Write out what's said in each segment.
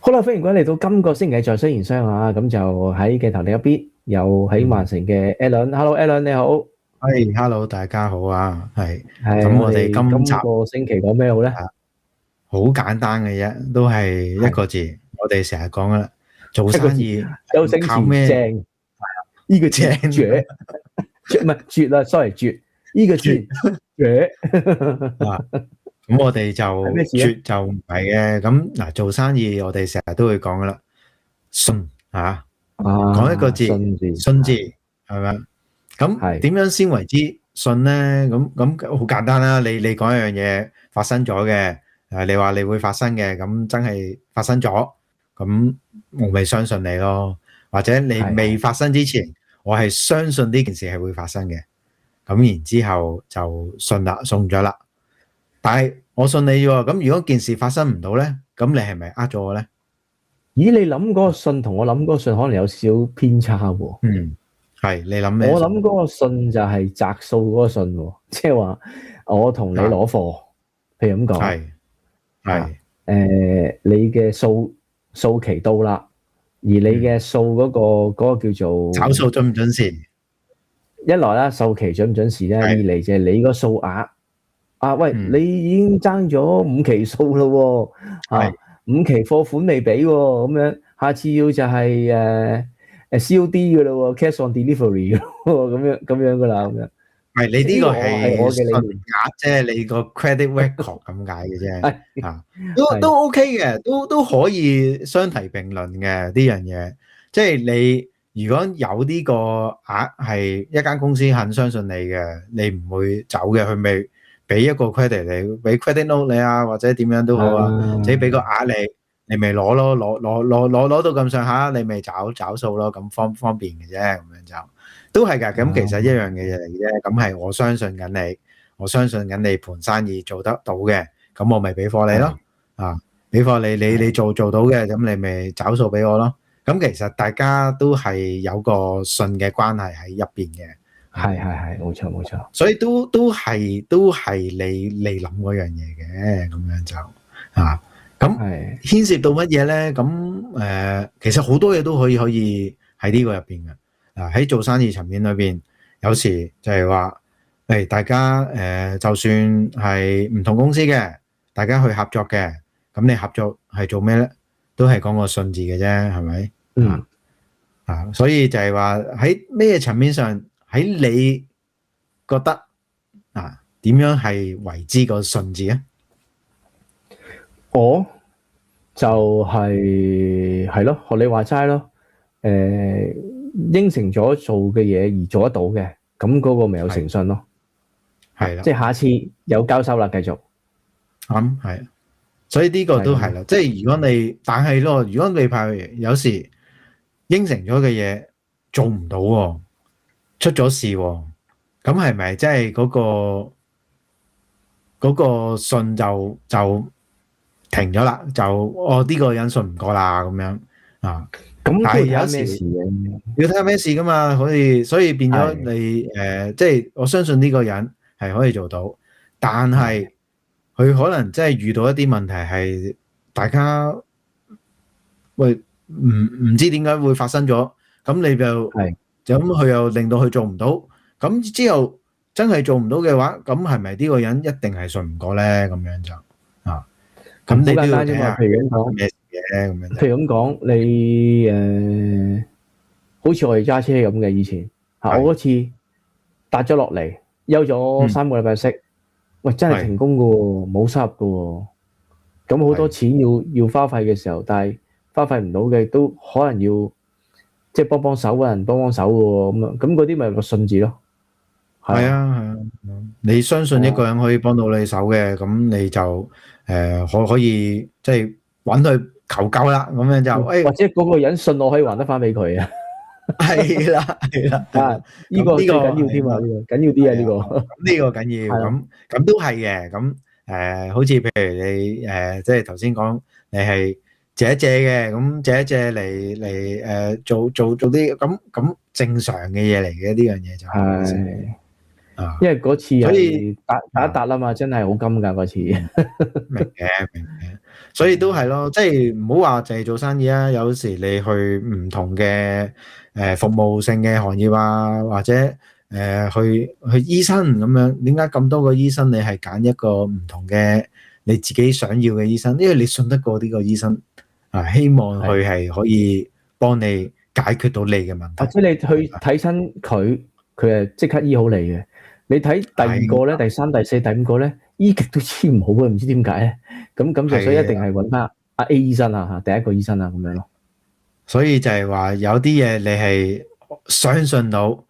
好啦，歡迎各位嚟到今個星期嘅在商言商啊，咁就喺鏡頭另一邊，又喺曼城嘅 Alan。Hello Alan，你好。係，hello，大家好啊，係，係，我咁我哋哋今今集個星期講咩好咧？好簡單嘅啫，都係一係個字，我哋成日講噶啦，做一個字，生意周星馳靠咩正，呢個字正絕，絕唔係絕啊，sorry 絕，呢個字絕啊？咁我哋就係咩事咧？絕就唔係嘅，咁嗱，做生意我哋成日都會講噶啦，信啊，講一個啊，字，信字信字係咪？咁係點樣先為之信咧？咁好簡單啦，你講一樣嘢發生咗嘅，你話你會發生嘅，咁真係發生咗，咁我咪相信你咯。或者你係未發生之前，我係相信呢件事係會發生嘅，咁然之後就信啦，送咗啦。但係我信你喎，咁如果件事發生唔到咧，咁你係咪呃咗我咧？咦，你諗嗰個信同我諗嗰個信可能有少少偏差喎。嗯，係，你諗咩我信？諗嗰個信就係摘數嗰個信喎，即係話我同你啊，攞貨，譬如咁講。係啊，係你嘅數期到啦，而你嘅數嗰個叫做找數準唔準時？一來啦，數期準唔準時咧？二係，嚟就係你個數額啊，喂，你嗯，已經爭咗五期數咯喎，係。五期貨款未俾喎，咁樣下次要就係COD 嘅咯喎，cash on delivery 嘅喎，咁樣噶啦，咁樣。係你呢個呢個係我嘅係信理念。額啫，你個 credit record 咁解嘅啫，係啊，都 係 OK 嘅，都可以相提並論嘅呢樣嘢。即係你如果有呢個額係一間公司肯相信你嘅，你唔會走嘅，佢咪俾一個 credit 你，俾 credit note 你啊，或者點樣都好啊，自己俾個額你，你咪攞咯，攞到咁上下，你咪找數咯，咁方便嘅啫，咁樣就。都係㗎，咁其實一樣嘅嘢嚟嘅啫。咁係我相信緊你，我相信緊你盤生意做得到嘅，咁我咪俾貨你咯。啊，俾貨你做到嘅，咁你咪找數俾我咯。咁其實大家都係有個信嘅關係喺入邊嘅。係，冇錯冇錯。所以都係你諗嗰樣嘢嘅，咁樣就啊，咁係牽涉到乜嘢咧？咁其實好多嘢都可以喺呢個入邊嘅。喺做生意層面裏邊，有時就係話，大家就算係唔同公司嘅，大家去合作嘅，咁你合作係做咩咧？都係講個信字嘅啫，係咪？嗯。所以就係話喺咩層面上，喺你覺得點樣係為之個信字啊？我就係咯，學你話齋咯，應承咗做嘅嘢而做得到嘅，咁嗰個咪有誠信咯。係啦，即係下次有交收啦，繼續。啱係，所以呢個都係啦。即係如果你，但係咯，如果你譬如有時應承咗嘅嘢做唔到喎，出咗事喎，咁係咪即係嗰個信就停咗啦？就呢個人信唔過啦咁樣啊？咁但係有都要睇下咩時事嘅。要睇下咩事噶嘛，所以變咗你即係我相信呢個人係可以做到，但係佢可能真係遇到一啲問題係大家喂唔知點解會發生咗，咁你就咁佢又令到佢做唔到，咁之後真係做唔到嘅話，咁係咪呢個人一定係信唔過咧？咁樣就咁你都要睇下譬如咁講咩事嘅咁樣。譬如咁講，你好似我哋揸車咁嘅以前我嗰次搭咗落嚟，休咗3個禮拜息，喂真係停工㗎喎，冇收入㗎喎，咁好多錢要花費嘅時候，但係花費唔到嘅都可能要即係幫手嘅人幫手㗎喎，咁嗰啲咪個信字咯。係啊，你相信一個人可以幫到你手嘅，咁你就可以即係揾佢求救啦，咁樣就或者嗰個人信我可以還得翻俾佢啊。係啦係啦，呢個最緊要添啊，呢個緊要啲啊，呢個咁呢個緊要，咁都係嘅，咁好似譬如你即係頭先講你係借一借嘅，咁借一借嚟做啲咁正常嘅嘢嚟嘅，呢樣嘢就係因為嗰次所以係打一笪啊嘛，真係好金㗎嗰次。明嘅，所以都係咯，即係唔好話淨係做生意啊，有時你去唔同嘅服務性嘅行業啊，或者去醫生咁樣，點解咁多個醫生你係揀一個唔同嘅你自己想要嘅醫生？因為你信得過呢個醫生啊，希望佢係可以幫你解決到你嘅問題。或者你去睇親佢係即刻醫好你嘅。你睇第二個咧、第三、第四、第五個咧，醫極都醫唔好嘅，唔知點解咧。咁就所以一定係揾翻阿 A 醫生啊，第一個醫生啊咁樣咯。所以就係話有啲嘢你係相信到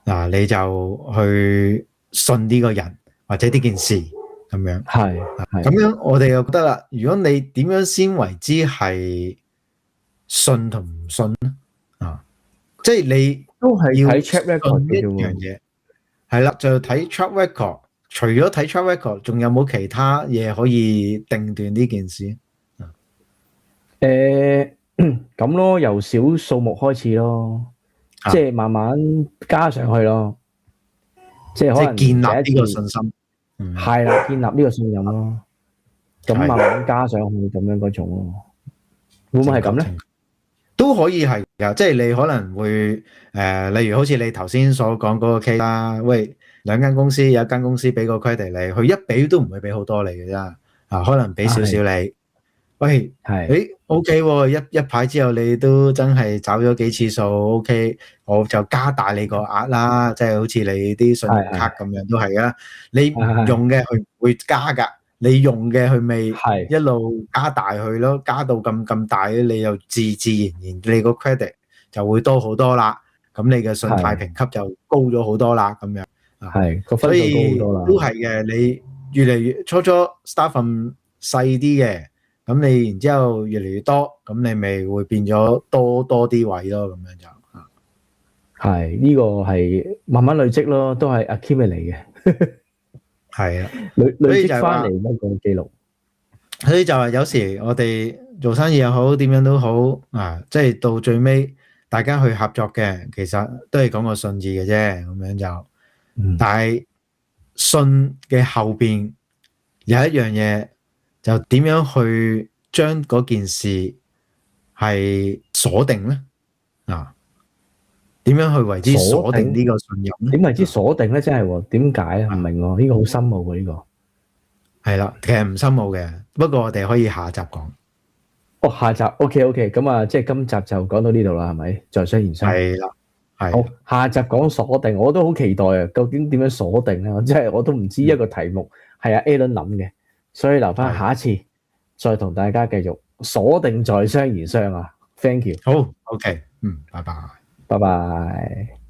嗱，你就去信呢個人或者呢件事咁樣。係咁樣我哋又覺得啦，如果你點樣先為之係信同唔信咧？即係你都係要睇 check record 一樣嘢。係啦，就睇 track record。除咗睇 track record，仲有冇其他嘢可以定斷呢件事？咁咯，由小數目開始咯，即係慢慢加上去咯，即係可能建立呢個信心。係啦，建立呢個信任咯。咁慢慢加上去咁樣嗰種咯，會唔會係咁咧？都可以係㗎，即係你可能會例如好似你頭先所講嗰個 case 啦，喂，兩間公司有一間公司俾個 credit 你，佢一俾都唔會俾好多你嘅啫，可能俾少少你。喂，OK 喎，一排之後你都真係找咗幾次數 ，OK， 我就加大你個額啦，即係好似你啲信用卡咁樣都係啊，你唔用嘅佢唔會加㗎。你用嘅佢咪一路加大佢咯，加到咁大，你又自然你個 credit 就會多好多啦。咁你嘅信貸評級就高咗好多啦。咁樣個分數高好多啦。都係嘅，你越嚟越初 start from 細啲嘅，咁你然之後越嚟越多，咁你咪會變咗多啲位咯。咁樣就係呢個係慢慢累積咯，都係 accumulate 嘅。係啊，累積翻嚟一個記錄。所以就係有時我哋做生意又好，點樣都好即係到最尾大家去合作嘅，其實都係講個信字嘅啫，咁樣就。但係信嘅後邊有一樣嘢，就點樣去將嗰件事係鎖定咧？點樣去為之鎖定呢個信任咧？點為之鎖定咧？真係喎，點解啊？唔明喎，呢個好深奧喎，呢個係啦，其實唔深奧嘅，不過我哋可以下集講。哦，下集 OK，咁啊，即係今集就講到呢度啦，係咪？在商言商係啦，係。好，下集講鎖定，我都好期待啊！究竟點樣鎖定咧？即係我都唔知一個題目係阿 Alan 諗嘅，所以留翻下一次再同大家繼續鎖定在商言商啊！Thank you。好 ，OK，拜拜。拜拜。